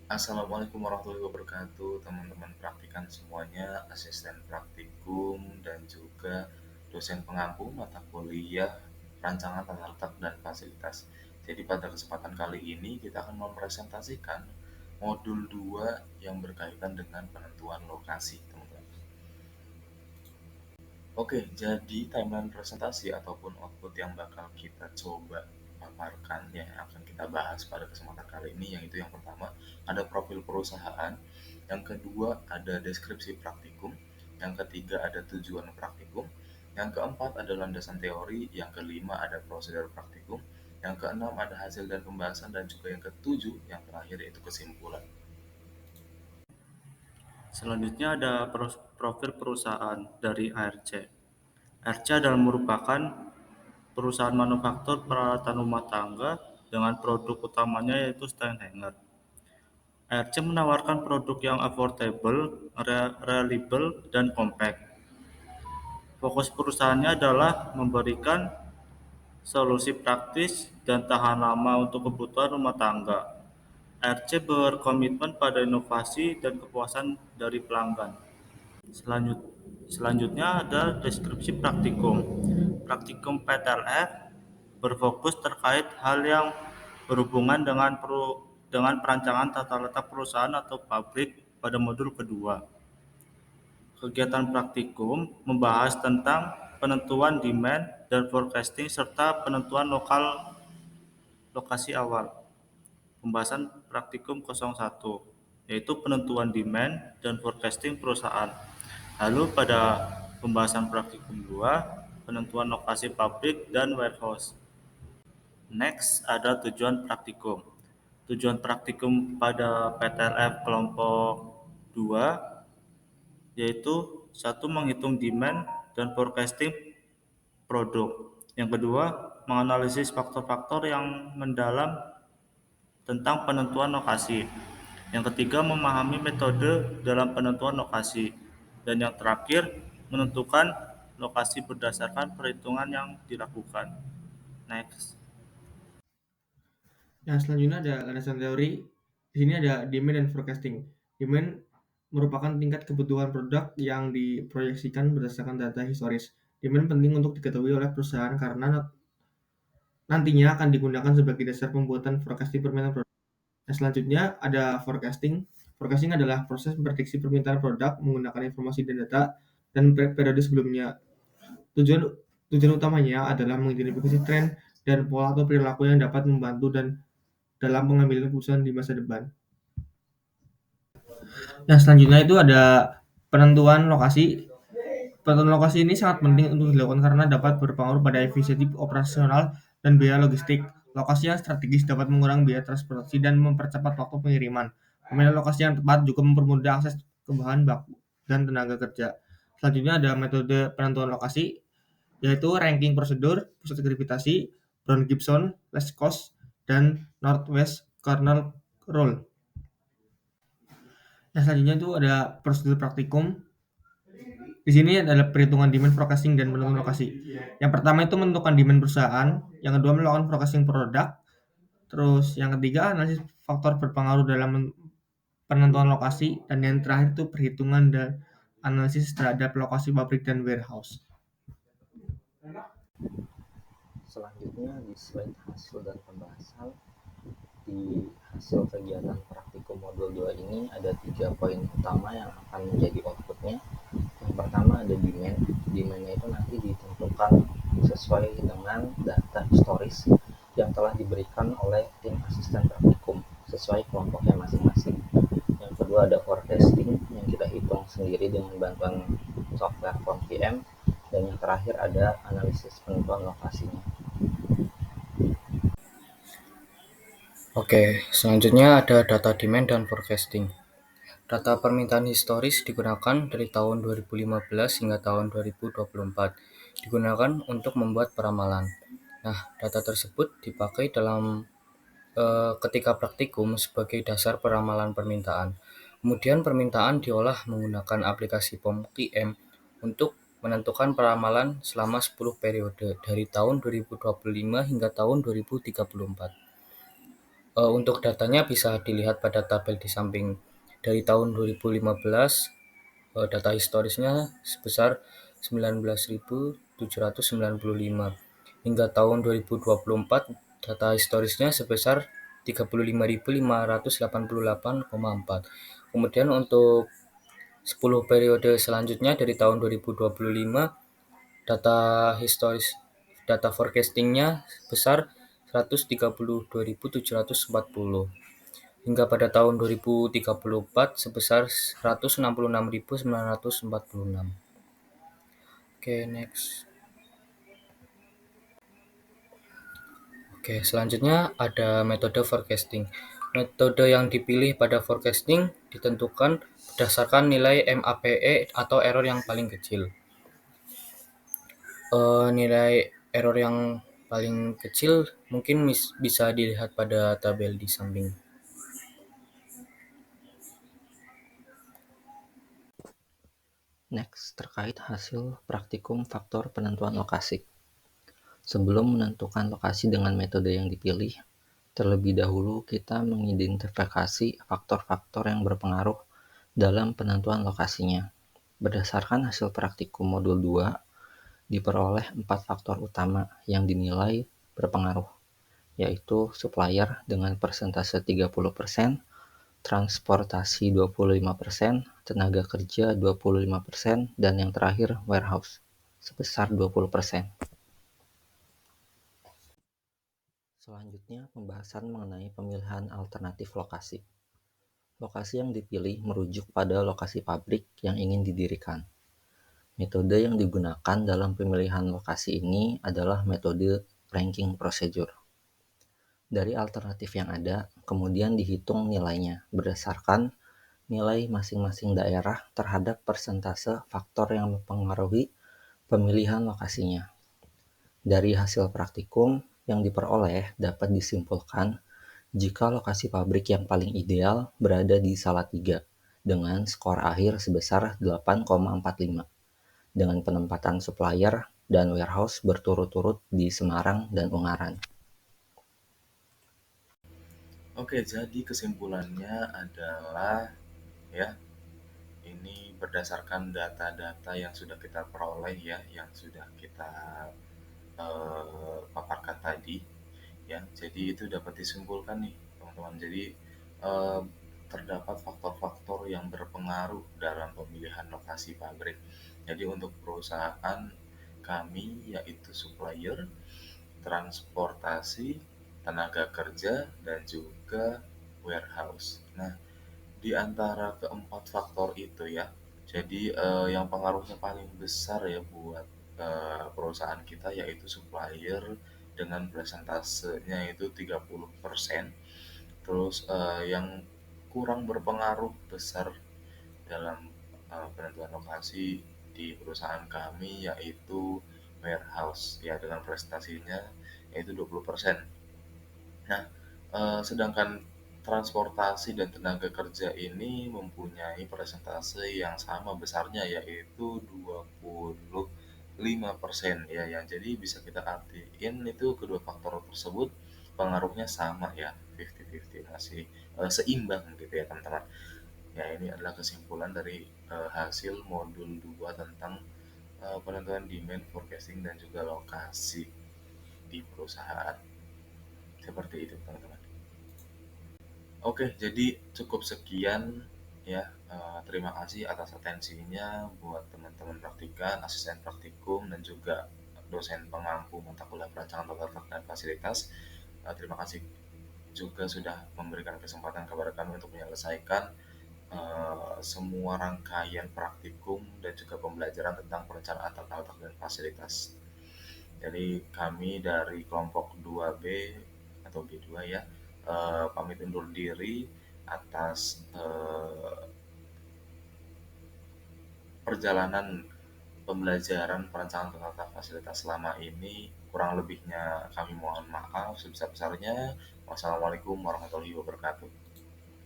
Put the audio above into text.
Assalamualaikum warahmatullahi wabarakatuh, teman-teman praktikan semuanya, asisten praktikum, dan juga dosen pengampu mata kuliah rancangan tata letak dan fasilitas. Jadi pada kesempatan kali ini kita akan mempresentasikan modul 2 yang berkaitan dengan penentuan lokasi, teman-teman. Oke, jadi timeline presentasi ataupun output yang bakal kita coba paparkan yang akan kita bahas pada kesempatan kali ini, yaitu yang pertama ada profil perusahaan, yang kedua ada deskripsi praktikum, yang ketiga ada tujuan praktikum, yang keempat ada landasan teori, yang kelima ada prosedur praktikum, yang keenam ada hasil dan pembahasan, dan juga yang ketujuh yang terakhir yaitu kesimpulan. Selanjutnya ada profil perusahaan dari ARC. ARC adalah merupakan perusahaan manufaktur peralatan rumah tangga dengan produk utamanya yaitu stand hanger. ARC menawarkan produk yang affordable, reliable, dan compact. Fokus perusahaannya adalah memberikan solusi praktis dan tahan lama untuk kebutuhan rumah tangga. ARC berkomitmen pada inovasi dan kepuasan dari pelanggan. Selanjut, Selanjutnya ada deskripsi praktikum. Praktikum PTLF berfokus terkait hal yang berhubungan dengan perancangan tata letak perusahaan atau pabrik pada modul kedua. Kegiatan praktikum membahas tentang penentuan demand dan forecasting serta penentuan lokasi awal. Pembahasan praktikum 01 yaitu penentuan demand dan forecasting perusahaan. Lalu pada pembahasan praktikum 2, penentuan lokasi pabrik dan warehouse. Next ada tujuan praktikum. Tujuan praktikum pada PTLF kelompok 2 yaitu satu menghitung demand dan forecasting produk. Yang kedua, menganalisis faktor-faktor yang mendalam tentang penentuan lokasi. Yang ketiga, memahami metode dalam penentuan lokasi. Dan yang terakhir, menentukan lokasi berdasarkan perhitungan yang dilakukan. Next. Nah, selanjutnya ada landasan teori. Di sini ada demand dan forecasting. Demand merupakan tingkat kebutuhan produk yang diproyeksikan berdasarkan data historis. Demand penting untuk diketahui oleh perusahaan karena nantinya akan digunakan sebagai dasar pembuatan forecasting permintaan produk. Nah, selanjutnya ada forecasting. Forecasting adalah proses memprediksi permintaan produk menggunakan informasi dan data dan periode sebelumnya. Tujuan tujuan utamanya adalah mengidentifikasi tren dan pola atau perilaku yang dapat membantu dan dalam pengambilan keputusan di masa depan. Nah, selanjutnya itu ada penentuan lokasi. Penentuan lokasi ini sangat penting untuk dilakukan karena dapat berpengaruh pada efisiensi operasional dan biaya logistik. Lokasi yang strategis dapat mengurangi biaya transportasi dan mempercepat waktu pengiriman. Pemilihan lokasi yang tepat juga mempermudah akses ke bahan baku dan tenaga kerja. Selanjutnya ada metode penentuan lokasi, yaitu ranking prosedur, pusat gravitasi, Brown-Gibson, Least Cost, dan Northwest Corner Rule. Nah, selanjutnya itu ada prosedur praktikum. Di sini adalah perhitungan demand forecasting dan penentuan lokasi. Yang pertama itu menentukan demand perusahaan, yang kedua melakukan forecasting produk, terus yang ketiga analisis faktor berpengaruh dalam penentuan lokasi, dan yang terakhir itu perhitungan dan analisis terhadap lokasi pabrik dan warehouse. Selanjutnya di slide hasil dan pembahasan. Di hasil kegiatan praktikum modul 2 ini ada 3 poin utama yang akan menjadi outputnya. Yang pertama ada demand. Demandnya itu nanti ditentukan sesuai dengan data historis yang telah diberikan oleh tim asisten praktikum sesuai kelompoknya masing-masing. Yang kedua ada forecasting yang kita hitung sendiri dengan bantuan software FormVM. Dan yang terakhir ada analisis penentuan lokasinya. Oke, selanjutnya ada data demand dan forecasting. Data permintaan historis digunakan dari tahun 2015 hingga tahun 2024. Digunakan untuk membuat peramalan. Nah, data tersebut dipakai dalam ketika praktikum sebagai dasar peramalan permintaan. Kemudian permintaan diolah menggunakan aplikasi POM-QM untuk menentukan peramalan selama 10 periode dari tahun 2025 hingga tahun 2034. Untuk datanya bisa dilihat pada tabel di samping. Dari tahun 2015, data historisnya sebesar 19.795. Hingga tahun 2024, data historisnya sebesar 35.588,4. Kemudian untuk 10 periode selanjutnya dari tahun 2025, data forecastingnya sebesar 132.740 hingga pada tahun 2034 sebesar 166.946. Oke, next. Oke, selanjutnya ada metode forecasting. Metode yang dipilih pada forecasting ditentukan berdasarkan nilai MAPE atau error yang paling kecil. Nilai error yang paling kecil mungkin bisa dilihat pada tabel di samping. Next, terkait hasil praktikum faktor penentuan lokasi. Sebelum menentukan lokasi dengan metode yang dipilih, terlebih dahulu kita mengidentifikasi faktor-faktor yang berpengaruh dalam penentuan lokasinya. Berdasarkan hasil praktikum modul 2, diperoleh 4 faktor utama yang dinilai berpengaruh, yaitu supplier dengan persentase 30%, transportasi 25%, tenaga kerja 25%, dan yang terakhir warehouse sebesar 20%. Selanjutnya, pembahasan mengenai pemilihan alternatif lokasi. Lokasi yang dipilih merujuk pada lokasi pabrik yang ingin didirikan. Metode yang digunakan dalam pemilihan lokasi ini adalah metode ranking procedure. Dari alternatif yang ada, kemudian dihitung nilainya berdasarkan nilai masing-masing daerah terhadap persentase faktor yang mempengaruhi pemilihan lokasinya. Dari hasil praktikum yang diperoleh dapat disimpulkan jika lokasi pabrik yang paling ideal berada di Salatiga dengan skor akhir sebesar 8,45 dengan penempatan supplier dan warehouse berturut-turut di Semarang dan Ungaran. Oke, jadi kesimpulannya adalah ya, ini berdasarkan data-data yang sudah kita peroleh ya, yang sudah kita paparkan tadi ya. Jadi itu dapat disimpulkan nih teman-teman. Jadi eh, terdapat faktor-faktor yang berpengaruh dalam pemilihan lokasi pabrik. Jadi untuk perusahaan kami yaitu supplier, transportasi, tenaga kerja, dan juga warehouse. Nah, di antara keempat faktor itu ya, jadi yang pengaruhnya paling besar ya buat perusahaan kita yaitu supplier dengan presentasenya itu 30%. Terus yang kurang berpengaruh besar dalam penentuan lokasi di perusahaan kami yaitu warehouse ya dengan prestasinya yaitu 20%. Nah, sedangkan transportasi dan tenaga kerja ini mempunyai persentase yang sama besarnya yaitu 25% ya. Yang jadi bisa kita artiin itu kedua faktor tersebut pengaruhnya sama ya, 50-50 masih seimbang gitu ya teman-teman. Ya, ini adalah kesimpulan dari hasil modul 2 tentang penentuan demand forecasting dan juga lokasi di perusahaan. Seperti itu teman-teman. Oke, jadi cukup sekian ya. Terima kasih atas atensinya buat teman-teman praktikan, asisten praktikum, dan juga dosen pengampu mata kuliah perancangan tata letak dan fasilitas. Terima kasih juga sudah memberikan kesempatan kepada kami untuk menyelesaikan semua rangkaian praktikum dan juga pembelajaran tentang perencanaan tata letak dan fasilitas. Jadi kami dari kelompok 2B atau B2 ya, pamit undur diri atas perjalanan pembelajaran perencanaan tata fasilitas selama ini. Kurang lebihnya kami mohon maaf sebesar-besarnya. Wassalamualaikum warahmatullahi wabarakatuh.